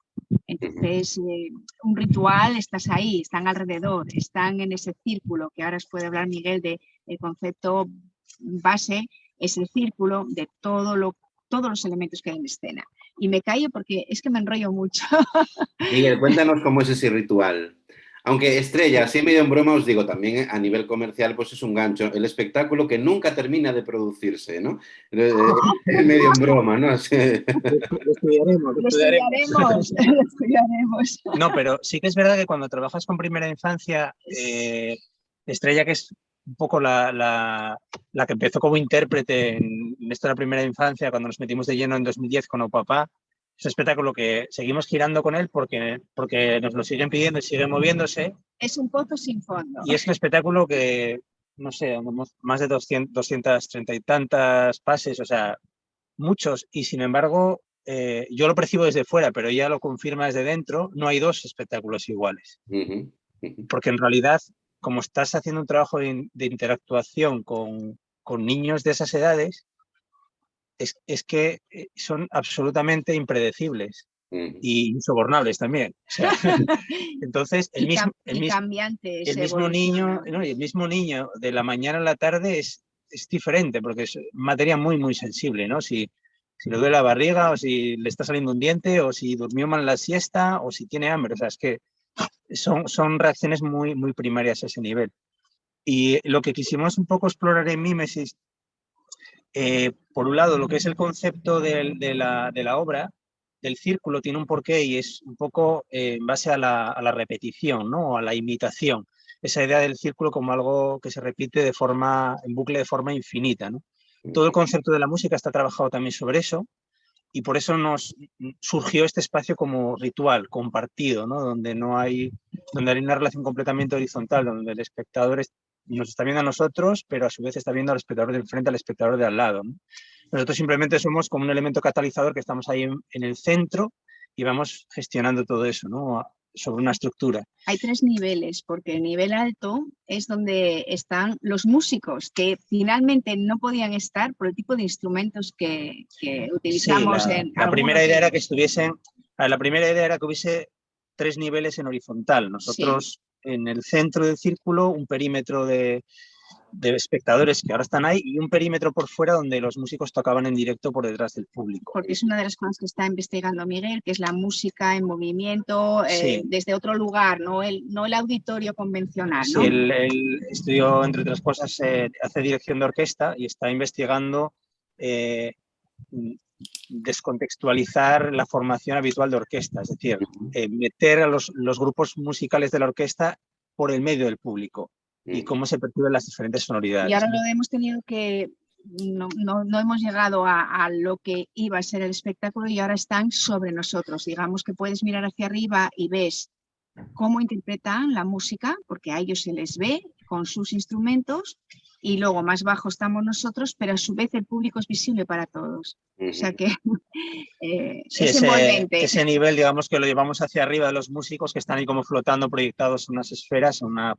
S6: Entonces, un ritual, estás ahí, están alrededor, están en ese círculo, que ahora os puede hablar Miguel del concepto base, es el círculo de todos los elementos que hay en escena. Y me callo porque es que me enrollo mucho.
S1: Miguel, cuéntanos cómo es ese ritual. Aunque Estrella, así medio en broma os digo, también a nivel comercial pues es un gancho, el espectáculo que nunca termina de producirse, ¿no? Medio en broma, ¿no?
S5: Lo estudiaremos. No, pero sí que es verdad que cuando trabajas con primera infancia, Estrella, que es un poco la que empezó como intérprete en esto de la primera infancia, cuando nos metimos de lleno en 2010 con O Papá, Es un espectáculo que seguimos girando con él porque nos lo siguen pidiendo y sigue moviéndose.
S6: Es un pozo sin fondo.
S5: Y es un espectáculo que, no sé, más de 230 y tantas pases, o sea, muchos. Y sin embargo, yo lo percibo desde fuera, pero ella lo confirma desde dentro, no hay dos espectáculos iguales. Porque en realidad, como estás haciendo un trabajo de interactuación con niños de esas edades, es que son absolutamente impredecibles y insobornables también. O sea, entonces, el mismo niño de la mañana a la tarde es diferente, porque es materia muy, muy sensible, ¿no? Si le duele la barriga, o si le está saliendo un diente, o si durmió mal la siesta, o si tiene hambre. O sea, es que son reacciones muy, muy primarias a ese nivel. Y lo que quisimos un poco explorar en Mimesis, por un lado, lo que es el concepto de la obra, del círculo, tiene un porqué y es un poco en base a la repetición, ¿no? A la imitación. Esa idea del círculo como algo que se repite en bucle de forma infinita, ¿no? Todo el concepto de la música está trabajado también sobre eso y por eso nos surgió este espacio como ritual, compartido, ¿no? Donde hay una relación completamente horizontal, donde el espectador nos está viendo a nosotros, pero a su vez está viendo al espectador de enfrente, al espectador de al lado, ¿no? Nosotros simplemente somos como un elemento catalizador que estamos ahí en el centro y vamos gestionando todo eso, ¿no? Sobre una estructura.
S6: Hay 3 niveles, porque el nivel alto es donde están los músicos, que finalmente no podían estar por el tipo de instrumentos que utilizamos.
S5: Sí, la primera idea era que hubiese 3 niveles en horizontal. Nosotros en el centro del círculo, un perímetro de espectadores que ahora están ahí y un perímetro por fuera donde los músicos tocaban en directo por detrás del público.
S6: Porque es una de las cosas que está investigando Miguel, que es la música en movimiento desde otro lugar, no el auditorio convencional, ¿no?
S5: Sí, él estudió, entre otras cosas, hace dirección de orquesta y está investigando descontextualizar la formación habitual de orquesta, es decir, meter a los grupos musicales de la orquesta por el medio del público y cómo se perciben las diferentes sonoridades.
S6: Y ahora lo hemos tenido que, no hemos llegado a lo que iba a ser el espectáculo y ahora están sobre nosotros. Digamos que puedes mirar hacia arriba y ves cómo interpretan la música, porque a ellos se les ve con sus instrumentos, y luego más bajo estamos nosotros, pero a su vez el público es visible para todos. O sea que es envolvente.
S5: Ese nivel, digamos que lo llevamos hacia arriba de los músicos que están ahí como flotando, proyectados en unas esferas, una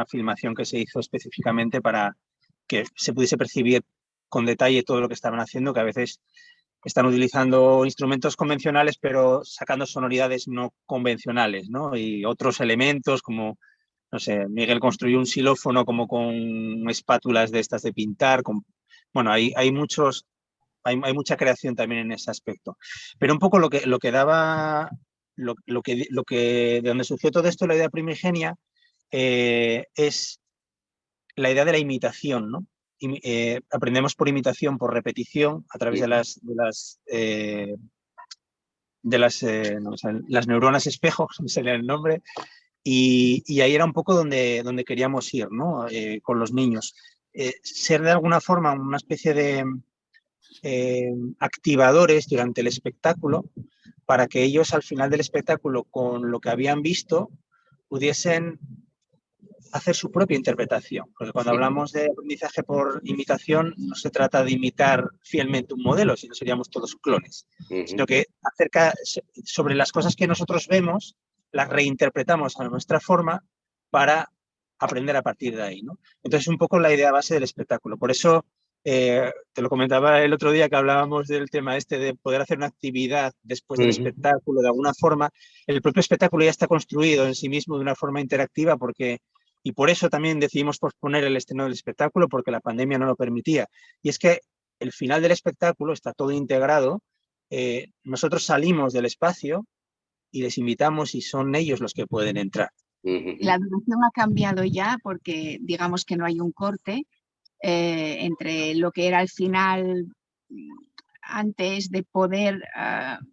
S5: filmación que se hizo específicamente para que se pudiese percibir con detalle todo lo que estaban haciendo, que a veces están utilizando instrumentos convencionales pero sacando sonoridades no convencionales, ¿no? Y otros elementos como, no sé, Miguel construyó un xilófono como con espátulas de estas de pintar. Bueno, hay mucha creación también en ese aspecto. Pero un poco lo que daba, de donde surgió todo esto, la idea primigenia, es la idea de la imitación, ¿no? Aprendemos por imitación, por repetición, a través de las neuronas espejo, no sé el nombre, y ahí era un poco donde queríamos ir, ¿no? Con los niños. Ser de alguna forma una especie de activadores durante el espectáculo para que ellos al final del espectáculo, con lo que habían visto, pudiesen hacer su propia interpretación, porque cuando hablamos de aprendizaje por imitación no se trata de imitar fielmente un modelo, sino seríamos todos clones, sino que sobre las cosas que nosotros vemos, las reinterpretamos a nuestra forma para aprender a partir de ahí, ¿no? Entonces, un poco la idea base del espectáculo. Por eso, te lo comentaba el otro día que hablábamos del tema de poder hacer una actividad después del espectáculo, de alguna forma. El propio espectáculo ya está construido en sí mismo de una forma interactiva y por eso también decidimos posponer el estreno del espectáculo, porque la pandemia no lo permitía. Y es que el final del espectáculo está todo integrado. Nosotros salimos del espacio y les invitamos y son ellos los que pueden entrar.
S6: La duración ha cambiado ya porque digamos que no hay un corte entre lo que era el final antes de poder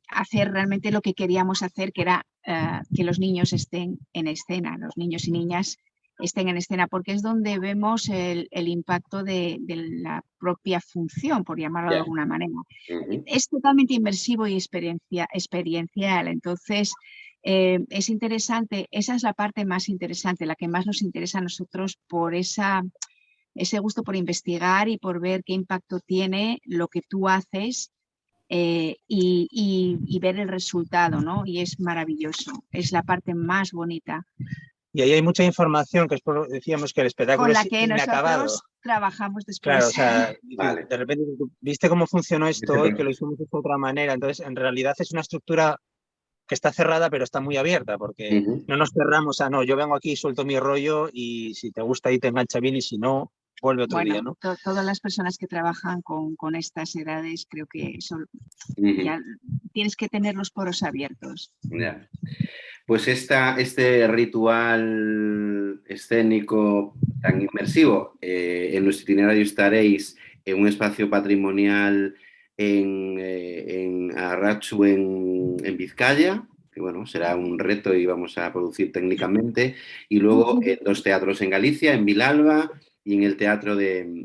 S6: hacer realmente lo que queríamos hacer, que era que los niños estén en escena, los niños y niñas estén en escena, porque es donde vemos el impacto de la propia función, por llamarlo de alguna manera. Es totalmente inmersivo y experiencial, entonces es interesante, esa es la parte más interesante, la que más nos interesa a nosotros por ese gusto por investigar y por ver qué impacto tiene lo que tú haces y ver el resultado, ¿no? Y es maravilloso, es la parte más bonita.
S5: Y ahí hay mucha información, que es por, decíamos que el espectáculo
S6: con la
S5: es
S6: que
S5: inacabado.
S6: nosotros trabajamos después.
S5: Claro, o sea,
S1: Vale.
S5: de repente viste cómo funcionó esto hoy, que lo hicimos de otra manera, entonces en realidad es una estructura que está cerrada, pero está muy abierta, porque no nos cerramos a, no, yo vengo aquí, suelto mi rollo y si te gusta ahí te engancha bien y si no, vuelve otro día, ¿no?
S6: Todas las personas que trabajan con estas edades creo que son, ya tienes que tener los poros abiertos.
S1: Ya. Pues este ritual escénico tan inmersivo, en nuestro itinerario estaréis en un espacio patrimonial en Arratzu, en Vizcaya, que bueno, será un reto y vamos a producir técnicamente, y luego en 2 teatros en Galicia, en Vilalba y en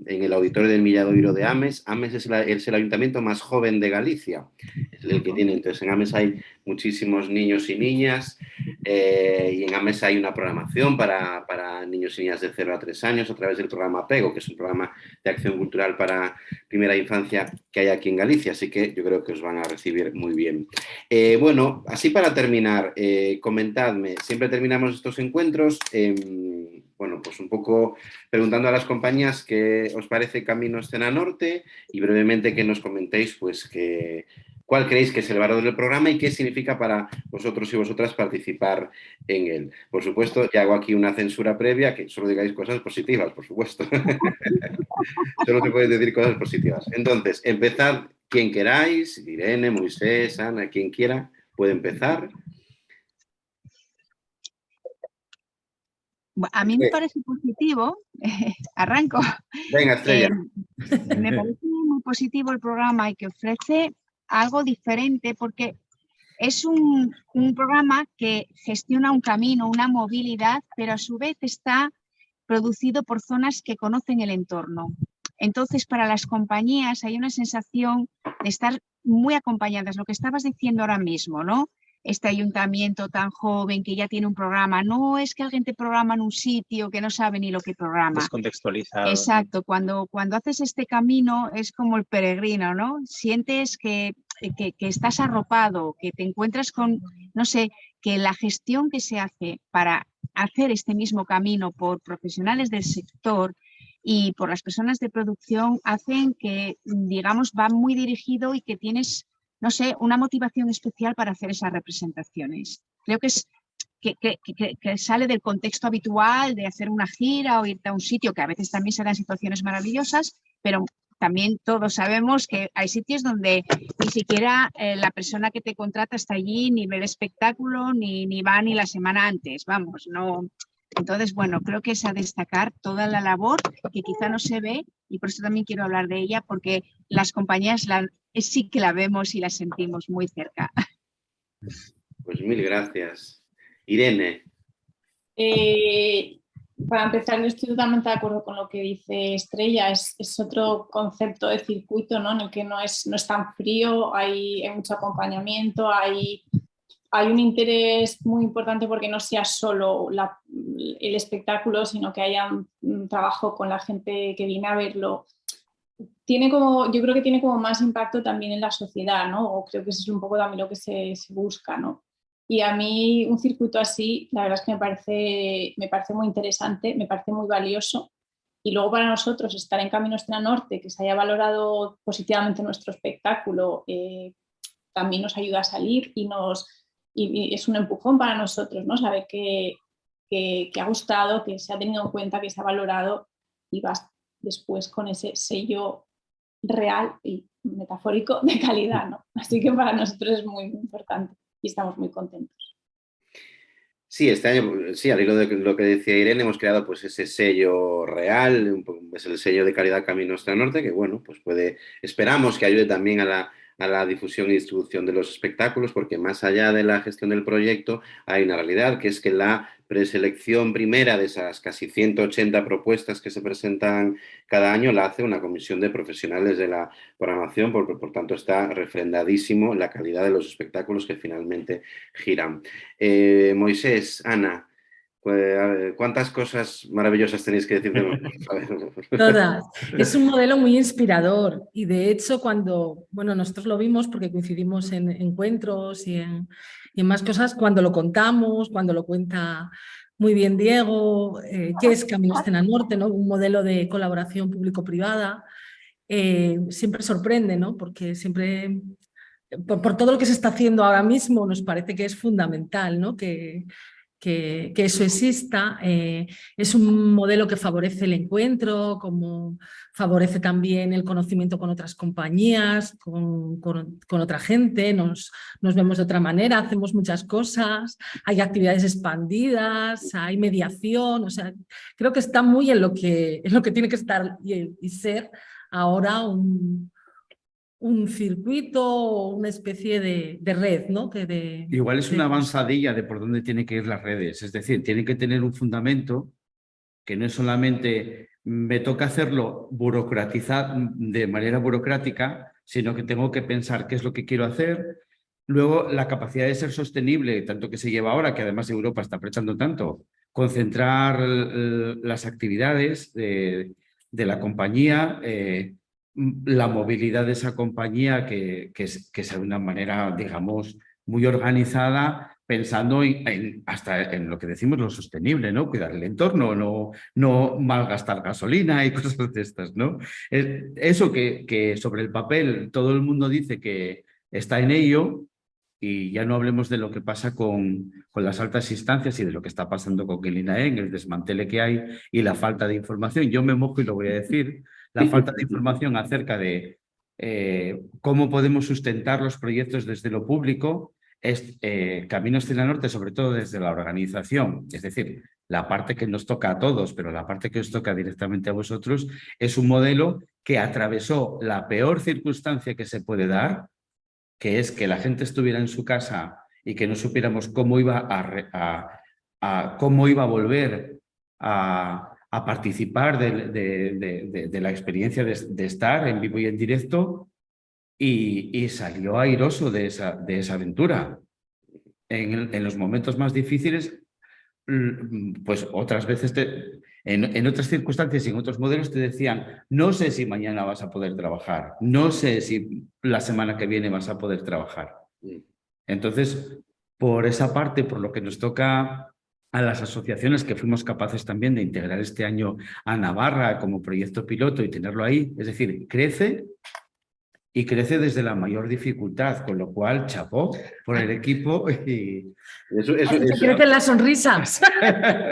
S1: el Auditorio del Milladoiro de Ames. Ames es el ayuntamiento más joven de Galicia, es el que tiene. Entonces en Ames hay muchísimos niños y niñas, y en Ames hay una programación para niños y niñas de 0 a 3 años a través del programa PEGO, que es un programa de acción cultural para primera infancia que hay aquí en Galicia, así que yo creo que os van a recibir muy bien. Bueno, así para terminar, comentadme, siempre terminamos estos encuentros, bueno, pues un poco preguntando a las compañías qué os parece Camino Escena Norte y brevemente que nos comentéis pues cuál creéis que es el valor del programa y qué significa para vosotros y vosotras participar en él. Por supuesto, ya hago aquí una censura previa, que solo digáis cosas positivas, por supuesto. Solo se pueden decir cosas positivas. Entonces, empezad quien queráis, Irene, Moisés, Ana, quien quiera, puede empezar.
S6: A mí me parece positivo, arranco.
S1: Venga, Estrella.
S6: Me parece muy positivo el programa y que ofrece algo diferente porque es un programa que gestiona un camino, una movilidad, pero a su vez está producido por zonas que conocen el entorno. Entonces, para las compañías hay una sensación de estar muy acompañadas, lo que estabas diciendo ahora mismo, ¿no? Este ayuntamiento tan joven que ya tiene un programa, no es que alguien te programa en un sitio que no sabe ni lo que programa.
S5: Descontextualizado.
S6: Exacto, cuando haces este camino es como el peregrino, ¿no? Sientes que estás arropado, que te encuentras con, no sé, que la gestión que se hace para hacer este mismo camino por profesionales del sector y por las personas de producción hacen que, digamos, va muy dirigido y que tienes, no sé, una motivación especial para hacer esas representaciones. Creo que es que sale del contexto habitual de hacer una gira o irte a un sitio, que a veces también se dan situaciones maravillosas, pero también todos sabemos que hay sitios donde ni siquiera la persona que te contrata está allí, ni ve el espectáculo, ni va ni la semana antes, vamos, no. Entonces, bueno, creo que es a destacar toda la labor que quizá no se ve y por eso también quiero hablar de ella, porque las compañías sí que la vemos y la sentimos muy cerca.
S1: Pues mil gracias. Irene.
S4: Para empezar, yo estoy totalmente de acuerdo con lo que dice Estrella. Es otro concepto de circuito, ¿no? En el que no es tan frío, hay mucho acompañamiento, hay un interés muy importante porque no sea solo el espectáculo, sino que haya un trabajo con la gente que viene a verlo. Yo creo que tiene como más impacto también en la sociedad, ¿no? O creo que eso es un poco también lo que se busca, ¿no? Y a mí un circuito así, la verdad es que me parece muy interesante, me parece muy valioso. Y luego para nosotros estar en Camino Escena Norte, que se haya valorado positivamente nuestro espectáculo, también nos ayuda a salir y es un empujón para nosotros, ¿no? Saber que ha gustado, que se ha tenido en cuenta, que se ha valorado y vas después con ese sello real y metafórico de calidad, ¿no? Así que para nosotros es muy, muy importante y estamos muy contentos.
S1: Sí, este año, sí, al hilo de lo que decía Irene, hemos creado pues ese sello real, es el sello de calidad Camino Escena Norte, que bueno, pues esperamos que ayude también a a la difusión y distribución de los espectáculos, porque más allá de la gestión del proyecto hay una realidad, que es que la preselección primera de esas casi 180 propuestas que se presentan cada año la hace una comisión de profesionales de la programación, porque por tanto está refrendadísimo la calidad de los espectáculos que finalmente giran. Moisés, Ana, pues, a ver, ¿cuántas cosas maravillosas tenéis que decir de nosotros?
S3: Todas. Es un modelo muy inspirador y de hecho cuando, bueno, nosotros lo vimos porque coincidimos en encuentros y en más cosas, cuando lo contamos, cuando lo cuenta muy bien Diego, que es Camino Escena Norte, ¿no? Un modelo de colaboración público-privada, siempre sorprende, ¿no? Porque siempre, por todo lo que se está haciendo ahora mismo, nos parece que es fundamental, ¿no? Que eso exista. Es un modelo que favorece el encuentro, como favorece también el conocimiento con otras compañías, con otra gente, nos vemos de otra manera, hacemos muchas cosas, hay actividades expandidas, hay mediación, o sea, creo que está muy en lo que tiene que estar y ser ahora un circuito, una especie de red, ¿no?
S2: Igual es una avanzadilla de por dónde tienen que ir las redes, es decir, tienen que tener un fundamento que no es solamente me toca hacerlo de manera burocrática, sino que tengo que pensar qué es lo que quiero hacer. Luego, la capacidad de ser sostenible, tanto que se lleva ahora, que además Europa está aprovechando tanto, concentrar las actividades de la compañía, la movilidad de esa compañía que sea de una manera, digamos, muy organizada, pensando hasta en lo que decimos, lo sostenible, ¿no? Cuidar el entorno, no malgastar gasolina y cosas de estas, ¿no? Eso que sobre el papel todo el mundo dice que está en ello, y ya no hablemos de lo que pasa con las altas instancias y de lo que está pasando con el INAEN, el desmantele que hay y la falta de información. Yo me mojo y lo voy a decir, la falta de información acerca de cómo podemos sustentar los proyectos desde lo público. Camino Escena Norte, sobre todo desde la organización, es decir, la parte que nos toca a todos, pero la parte que os toca directamente a vosotros, es un modelo que atravesó la peor circunstancia que se puede dar, que es que la gente estuviera en su casa y que no supiéramos cómo iba cómo iba a volver a participar de la experiencia de estar en vivo y en directo, y salió airoso de esa aventura. En los momentos más difíciles, pues otras veces en otras circunstancias y en otros modelos te decían, no sé si mañana vas a poder trabajar, no sé si la semana que viene vas a poder trabajar. Entonces, por esa parte, por lo que nos toca a las asociaciones, que fuimos capaces también de integrar este año a Navarra como proyecto piloto y tenerlo ahí, es decir, crece y crece desde la mayor dificultad, con lo cual, chapó por el equipo. Y
S3: crecen las sonrisas.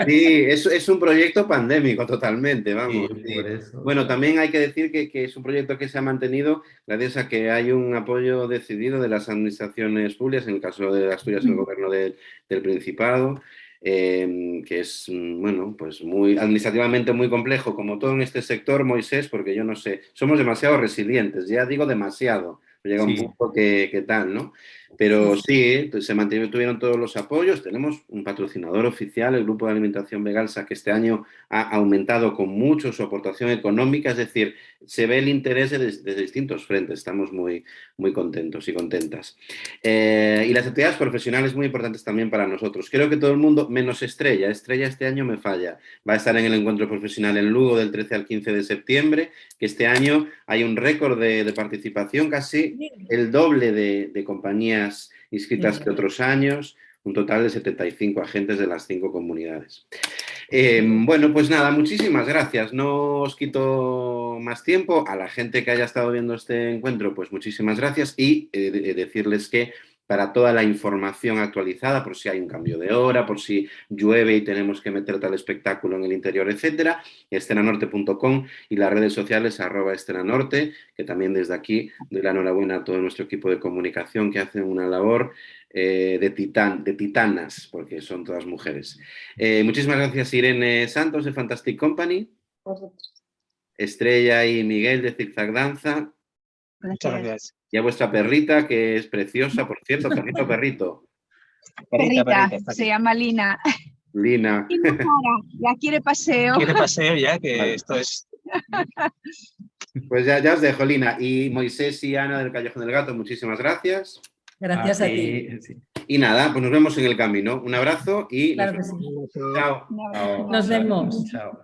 S1: Sí, es un proyecto pandémico totalmente, vamos.
S2: Sí, por eso.
S1: Bueno, también hay que decir que es un proyecto que se ha mantenido gracias a que hay un apoyo decidido de las administraciones públicas, en el caso de Asturias, el gobierno del Principado, que es, bueno, pues administrativamente muy complejo, como todo en este sector, Moisés, porque yo no sé, somos demasiado resilientes, ya digo demasiado. Llega un punto que tal, ¿no? Pero sí, se mantuvieron todos los apoyos. Tenemos un patrocinador oficial, el Grupo de Alimentación Vegalsa, que este año ha aumentado con mucho su aportación económica. Es decir, se ve el interés desde distintos frentes. Estamos muy, muy contentos y contentas. Y las actividades profesionales muy importantes también para nosotros. Creo que todo el mundo, menos Estrella. Estrella este año me falla. Va a estar en el encuentro profesional en Lugo del 13 al 15 de septiembre, que este año hay un récord de participación, casi el doble de compañías inscritas que otros años, un total de 75 agentes de las 5 comunidades. Bueno, pues nada, muchísimas gracias. No os quito más tiempo. A la gente que haya estado viendo este encuentro, pues muchísimas gracias, y decirles que para toda la información actualizada, por si hay un cambio de hora, por si llueve y tenemos que meter tal espectáculo en el interior, etcétera, escenanorte.com y las redes sociales @escenanorte, que también desde aquí doy la enhorabuena a todo nuestro equipo de comunicación, que hacen una labor de titanas, porque son todas mujeres. Muchísimas gracias, Irene Santos de Fantastic Company, Estrella y Miguel de Zigzag Danza.
S5: Muchas gracias.
S1: Y a vuestra perrita, que es preciosa, por cierto, perrito.
S6: Perrita,
S5: está
S6: se
S5: aquí.
S6: llama Lina.
S1: Lina.
S6: Y no para, ya quiere paseo.
S5: Quiere paseo ya, que
S1: Vale.
S5: esto es...
S1: Pues ya os dejo, Lina. Y Moisés y Ana del Callejón del Gato, muchísimas gracias.
S3: Gracias a ti.
S2: Sí.
S1: Y nada, pues nos vemos en el camino. Un abrazo y
S3: Claro que
S1: nos
S3: sí.
S1: vemos. Chao.
S6: Un abrazo.
S3: Nos vemos.
S2: Chao.